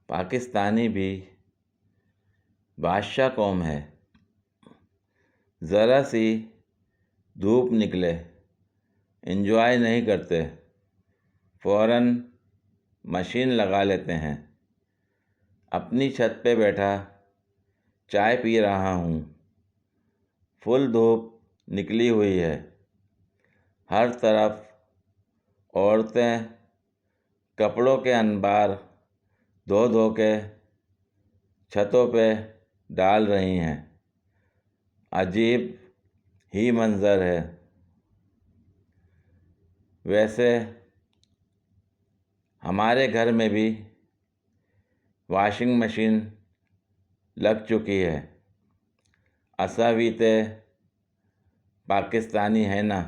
पाकिस्तानी भी बादशाह कौम है। ज़रा सी धूप निकले एंजॉय नहीं करते, फ़ौरन मशीन लगा लेते हैं। अपनी छत पे बैठा चाय पी रहा हूँ। फुल धूप निकली हुई है। हर तरफ औरतें कपड़ों के अंबार धो धो के छतों पे डाल रही हैं। अजीब ही मंज़र है। वैसे हमारे घर में भी वॉशिंग मशीन लग चुकी है। असा भी ते पाकिस्तानी है ना।